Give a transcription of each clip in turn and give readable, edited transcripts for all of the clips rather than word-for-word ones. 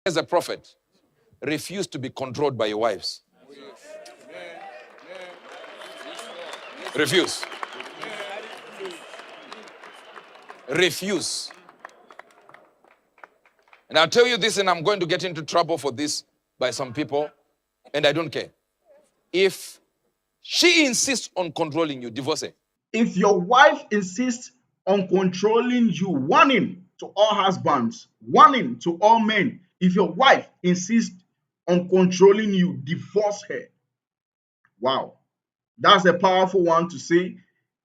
As a prophet, refuse to be controlled by your wives. Refuse. Refuse. And I'll tell you this, and I'm going to get into trouble for this by some people, and I don't care. If she insists on controlling you, divorce her. If your wife insists on controlling you, warning to all husbands, warning to all men. If your wife insists on controlling you, divorce her. Wow. That's a powerful one to say.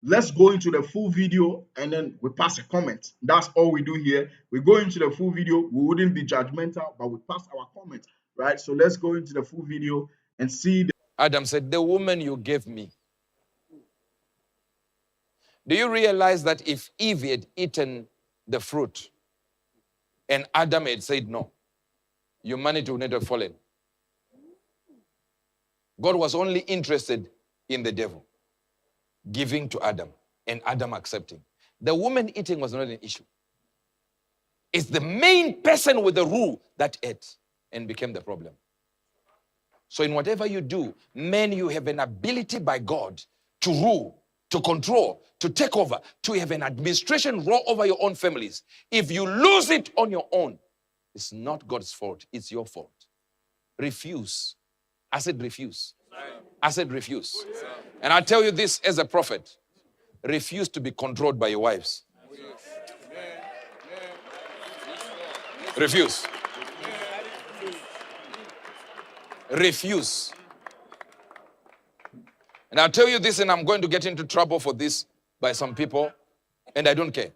Let's go into the full video and then we pass a comment. That's all we do here. We go into the full video. We wouldn't be judgmental, but we pass our comments, right? So let's go into the full video and see. Adam said, the woman you gave me. Do you realize that if Eve had eaten the fruit and Adam had said no, humanity would not have fallen? God was only interested in the devil giving to Adam and Adam accepting. The woman eating was not an issue. It's the main person with the rule that ate and became the problem. So in whatever you do, men, you have an ability by God to rule, to control, to take over, to have an administration role over your own families. If you lose it on your own, it's not God's fault, it's your fault. Refuse. I said refuse. I said refuse. And I tell you this as a prophet, refuse to be controlled by your wives. Refuse. Refuse. And I'll tell you this, and I'm going to get into trouble for this by some people, and I don't care.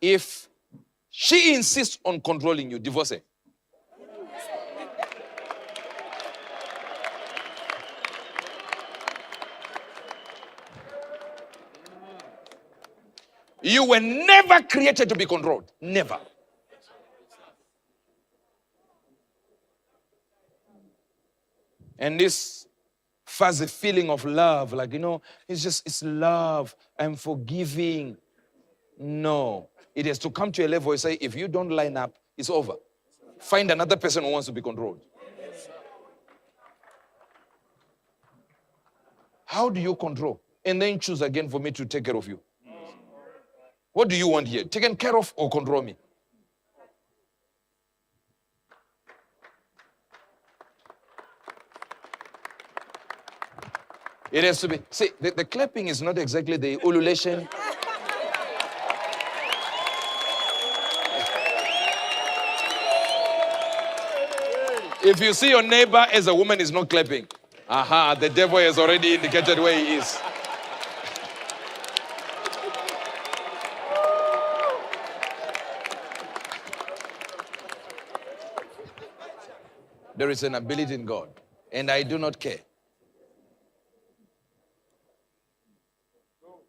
If she insists on controlling you, divorce her. You were never created to be controlled. Never. And this fuzzy feeling of love, like, it's love. I'm forgiving. No. It has to come to a level where you say, if you don't line up, it's over. Find another person who wants to be controlled. How do you control? And then choose again for me to take care of you. What do you want here? Taken care of or control me? It has to be. See, the clapping is not exactly the ululation. If you see your neighbor as a woman is not clapping, the devil has already indicated where he is. There is an ability in God, and I do not care.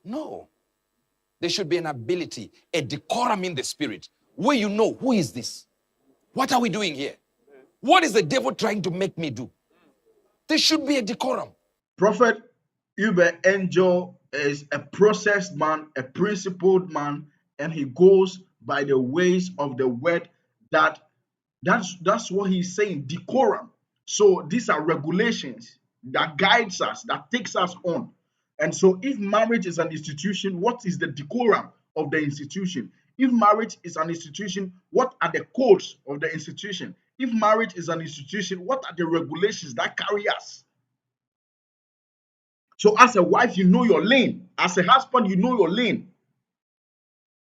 No. There should be an ability, a decorum in the spirit, where you know, who is this? What are we doing here? What is the devil trying to make me do? There should be a decorum. Prophet Uebert Angel is a processed man, a principled man, and he goes by the ways of the word. That's what he's saying, decorum. So these are regulations that guides us, that takes us on. And so if marriage is an institution, what is the decorum of the institution? If marriage is an institution, what are the codes of the institution? If marriage is an institution, what are the regulations that carry us? So as a wife, you know your lane. As a husband, you know your lane.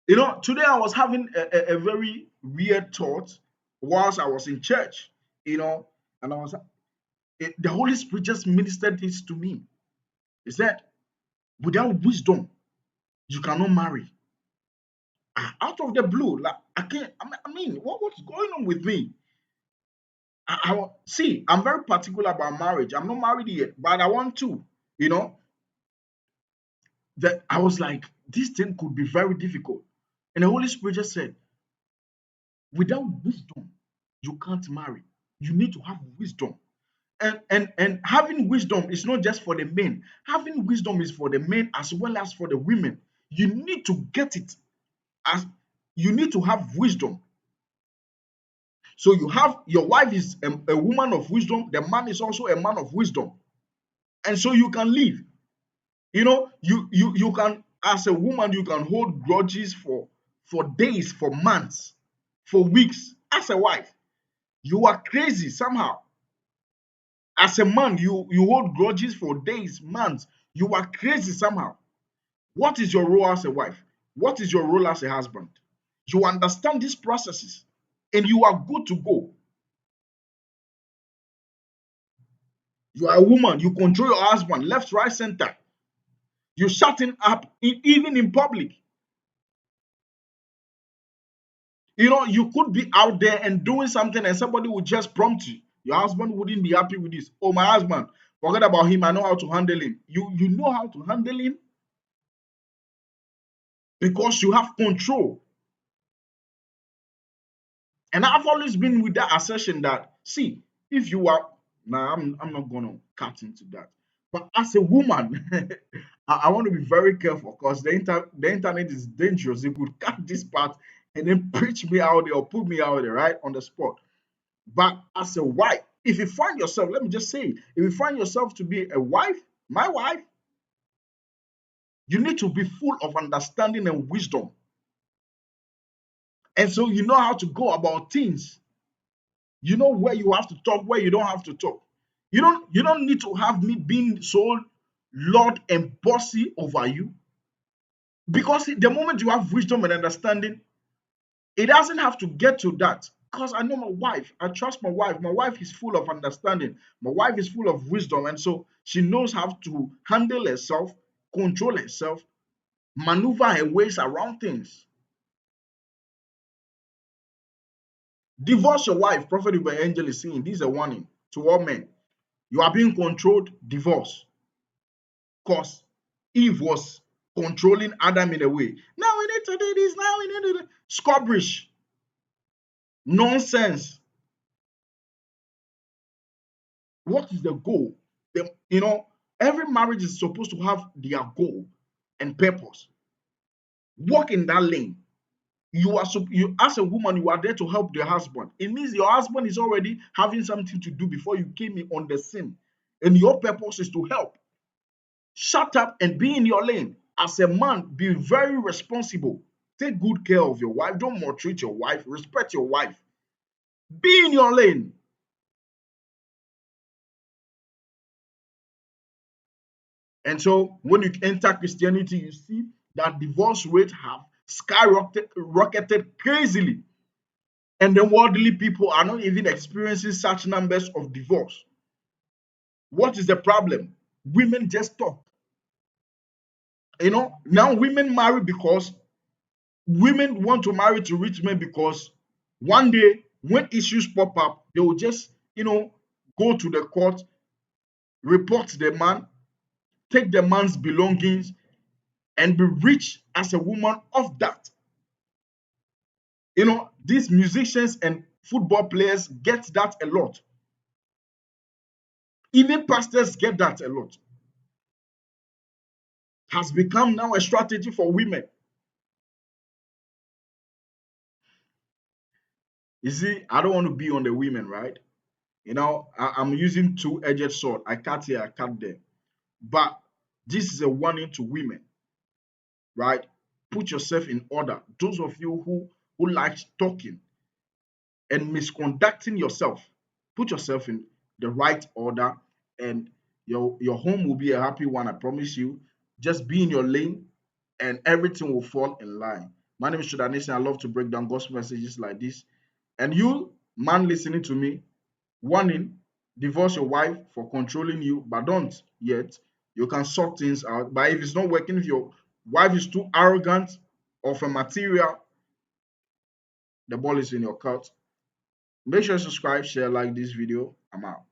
Today I was having a very weird thought whilst I was in church, and the Holy Spirit just ministered this to me. He said, without wisdom, you cannot marry. Out of the blue, like what's going on with me? See, I'm very particular about marriage. I'm not married yet, but I want to, that I was like, this thing could be very difficult. And the Holy Spirit just said, without wisdom, you can't marry. You need to have wisdom. And having wisdom is not just for the men. Having wisdom is for the men as well as for the women. You need to get it. As you need to have wisdom. So you have your wife is a woman of wisdom, the man is also a man of wisdom. And so you can live. You can, as a woman, you can hold grudges for days, for months, for weeks. As a wife, you are crazy somehow. As a man, you hold grudges for days, months. You are crazy somehow. What is your role as a wife? What is your role as a husband? You understand these processes and you are good to go. You are a woman, you control your husband left, right, center. You shut him up even in public. You could be out there and doing something and somebody would just prompt you. Your husband wouldn't be happy with this. Oh, my husband, forget about him. I know how to handle him. You know how to handle him because you have control. And I've always been with that assertion that, see, if you are, now I'm not going to cut into that. But as a woman, I want to be very careful because the internet is dangerous. You could cut this part and then preach me out there or put me out there, right, on the spot. But as a wife, if you find yourself, let me just say, if you find yourself to be a wife, my wife, you need to be full of understanding and wisdom. And so you know how to go about things. You know where you have to talk, where you don't have to talk. You don't need to have me being so lord and bossy over you. Because the moment you have wisdom and understanding, it doesn't have to get to that. Because I know my wife, I trust my wife. My wife is full of understanding, my wife is full of wisdom, and so she knows how to handle herself, control herself, maneuver her ways around things. Divorce your wife, Prophet Uebert Angel is saying. This is a warning to all men. You are being controlled, divorce. Because Eve was controlling Adam in a way. Now we need to do this, now we need to do Scobbish. Nonsense. What is the goal? Every marriage is supposed to have their goal and purpose. Walk in that lane. You as a woman, you are there to help the husband. It means your husband is already having something to do before you came in on the scene. And your purpose is to help. Shut up and be in your lane. As a man, be very responsible. Take good care of your wife. Don't maltreat your wife. Respect your wife. Be in your lane. And so when you enter Christianity, you see that divorce rates have skyrocketed crazily. And the worldly people are not even experiencing such numbers of divorce. What is the problem? Women just talk. Now women marry because women want to marry to rich men because one day when issues pop up, they will just, go to the court, report the man, take the man's belongings, and be rich as a woman of that. These musicians and football players get that a lot. Even pastors get that a lot. Has become now a strategy for women. You see, I don't want to be on the women, right? I'm using two-edged sword. I cut here, I cut there. But this is a warning to women, right? Put yourself in order. Those of you who like talking and misconducting yourself, put yourself in the right order, and your home will be a happy one. I promise you. Just be in your lane, and everything will fall in line. My name is Shodanation. I love to break down gospel messages like this. And you, man, listening to me, warning: divorce your wife for controlling you, but don't yet. You can sort things out. But if it's not working, if your wife is too arrogant of a material, the ball is in your court. Make sure you subscribe, share, like this video. I'm out.